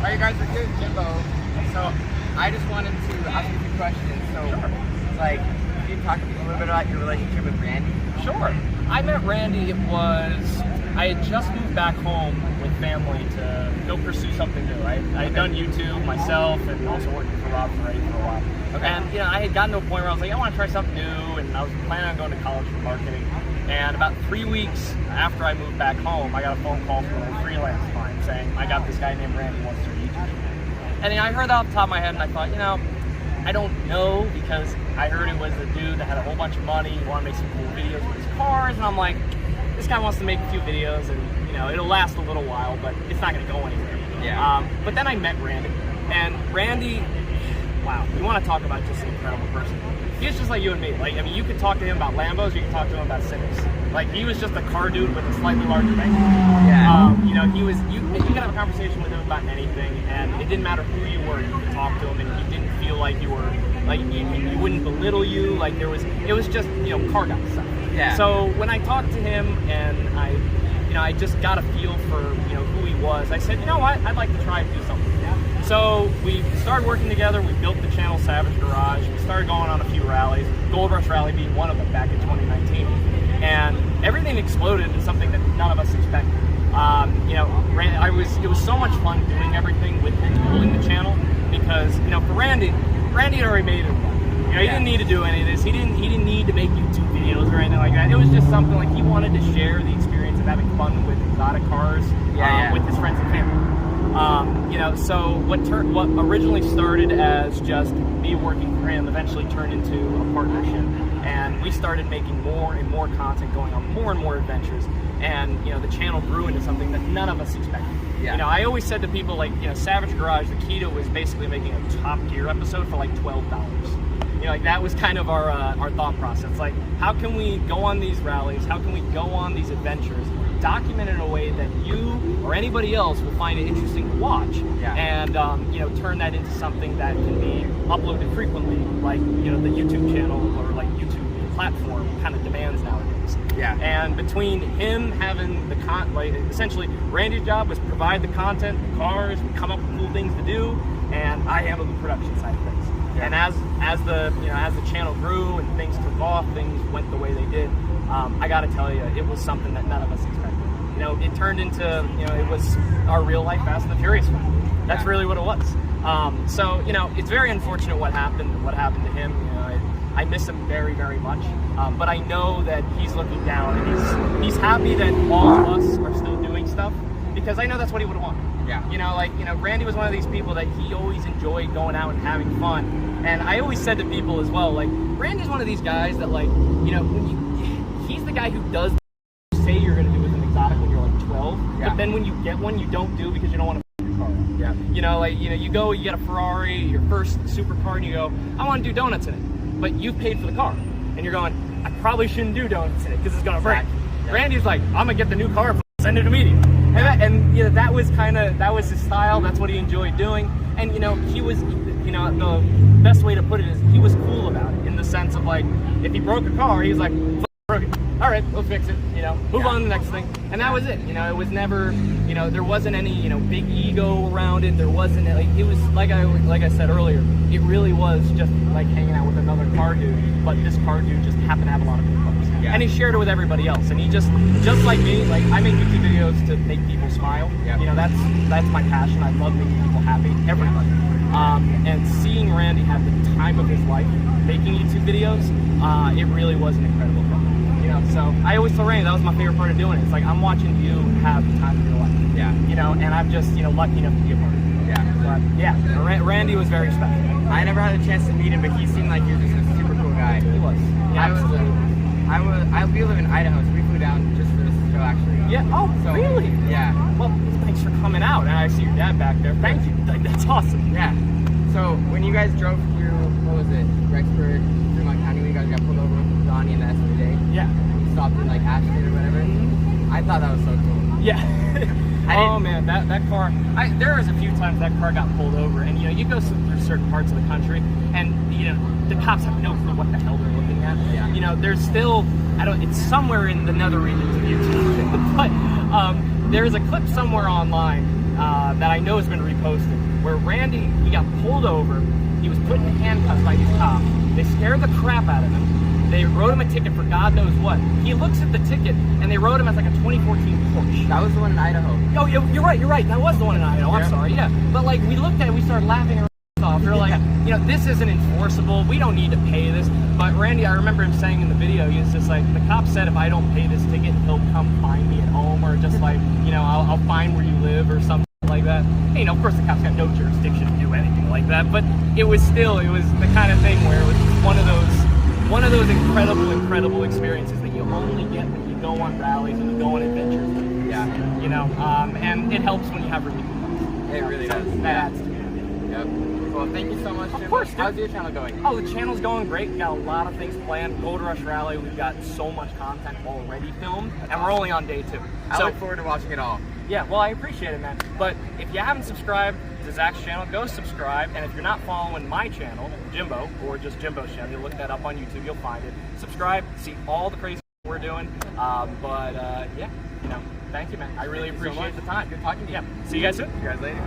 Hi, you guys are good, Jimbo. So, I just wanted to ask you a few questions. So, like, can you talk a little bit about your relationship with Randy? Sure. I met Randy, I had just moved back home with family to go pursue something new. I had done YouTube myself and also working for Rob Ferretti for a while. Okay. And, I had gotten to a point where I was like, I want to try something new, and I was planning on going to college for marketing. And about 3 weeks after I moved back home, I got a phone call from a freelance client saying, I got this guy named Randy who wants to start a YouTube channel. And I heard that off the top of my head, and I thought, I don't know, because I heard it was a dude that had a whole bunch of money, he wanted to make some cool videos with his cars, and I'm like, this guy wants to make a few videos, and it'll last a little while, but it's not going to go anywhere. Yeah. But then I met Randy, and Randy, wow, you want to talk about just an incredible person. He's just like you and me. Like, you could talk to him about Lambos, you could talk to him about Civics. Like, he was just a car dude with a slightly larger bank. Yeah. You could have a conversation with him about anything, and it didn't matter who you were, you could talk to him, and he didn't feel like you were, like, he wouldn't belittle you. Like, it was just, car guy stuff. Yeah. So when I talked to him, and I just got a feel for, who he was, I said, you know what, I'd like to try and do something. So we started working together, we built the channel Savage Garage, we started going on a few rallies, Gold Rush Rally being one of them back in 2019. And everything exploded into something that none of us expected. It was so much fun doing everything with him, building the channel, because, for Randy had already made it. He didn't need to do any of this. He didn't need to make YouTube videos or anything like that. It was just something like he wanted to share the experience of having fun with exotic cars with his friends and family. So what originally started as just me working for him eventually turned into a partnership, and we started making more and more content, going on more and more adventures, and the channel grew into something that none of us expected. Yeah. I always said to people, like, Savage Garage, the key to it was basically making a Top Gear episode for like $12. That was kind of our thought process. Like, how can we go on these rallies? How can we go on these adventures? Document it in a way that you or anybody else will find it interesting to watch, and turn that into something that can be uploaded frequently, like the YouTube channel or like YouTube platform kind of demands nowadays. Yeah. And between him having the essentially Randy's job was provide the content, the cars, come up with cool things to do, and I handled the production side of things. Yeah. And as the channel grew and things took off, things went the way they did. I got to tell you, it was something that none of us expected. It turned into, it was our real life Fast and the Furious film. That's really what it was. So, it's very unfortunate what happened to him. I miss him very, very much. But I know that he's looking down, and he's happy that all of us are still doing stuff, because I know that's what he would want. Yeah. Randy was one of these people that he always enjoyed going out and having fun. And I always said to people as well, like, Randy's one of these guys that, like, he's the guy who does say you're going to do with an exotic when you're like 12, but then when you get one, you don't do because you don't want to your car up. Yeah. You go, you get a Ferrari, your first supercar, and you go, I want to do donuts in it, but you've paid for the car, and you're going, I probably shouldn't do donuts in it because it's going to break. Yeah. Randy's like, I'm going to get the new car, send it immediately. And that was his style. That's what he enjoyed doing. And he was, the best way to put it is he was cool about it, in the sense of, like, if he broke a car, he was like, broke it. All right, we'll fix it. Move on to the next thing. And that was it. It was never, there wasn't any, big ego around it. There wasn't, like, it was like I said earlier, it really was just like hanging out with another car dude, but this car dude just happened to have a lot of good cars. Yeah. And he shared it with everybody else. And he just like me, like, I make YouTube videos to make people smile. Yeah. That's my passion. I love making people happy, everybody. And seeing Randy have the time of his life making YouTube videos, it really was an incredible thing. So I always tell Randy that was my favorite part of doing it. It's like, I'm watching you have the time of your life. Yeah. And I'm just, lucky enough to be a part of it. Yeah. But yeah, Randy was very special. I never had a chance to meet him, but he seemed like you're just a super cool guy. He was. Yeah, we live in Idaho, so we flew down just for this show, actually. Yeah. Oh, so, really? Yeah. Well, thanks for coming out. And I see your dad back there. Thank you. That's awesome. Yeah. So when you guys drove through, what was it, Rexburg, Fremont County, when you guys got pulled over with Donnie and the SVJ? Yeah. You stopped in like Ashton or whatever. I thought that was so cool. Yeah. Oh man, that car. There was a few times that car got pulled over, and you go through certain parts of the country, and the cops have no clue what the hell they're looking at. Yeah. There's still, it's somewhere in the nether regions of YouTube, but there's a clip somewhere online that I know has been reposted, where Randy, he got pulled over, he was put in handcuffs by these cops, they scared the crap out of him, they wrote him a ticket for God knows what. He looks at the ticket, and they wrote him as like a 2014 Porsche. That was the one in Idaho. Oh, you're right, that was the one in Idaho, I'm sorry, yeah. But like, we looked at it, we started laughing our off. We're like, you know, this isn't enforceable, we don't need to pay this. But Randy, I remember him saying in the video, he was just like, the cop said if I don't pay this ticket, he'll come find me at home, or just like, you know, I'll find where you live or something like that. And, you know, of course the cops got no jurisdiction to do anything like that, but it was the kind of thing where it was one of those incredible experiences that you only get when you go on rallies and you go on adventures. Yeah. You know, and it helps when you have really good friends. It really does. That adds to it. Yep. Well, thank you so much, Jimbo. Of course, dude. How's your channel going? Oh, the channel's going great. We got a lot of things planned. Gold Rush Rally, we've got so much content already filmed, and we're only on day 2. I So, look forward to watching it all. yeah, well, I appreciate it, man. But if you haven't subscribed to Zach's channel, go subscribe. And if you're not following my channel, Jimbo, or just Jimbo's channel, you look that up on YouTube, you'll find it. Subscribe, see all the crazy we're doing. Yeah, you know, thank you, man. I really appreciate the time. Good talking to you. Yeah, see you guys soon. See you guys later.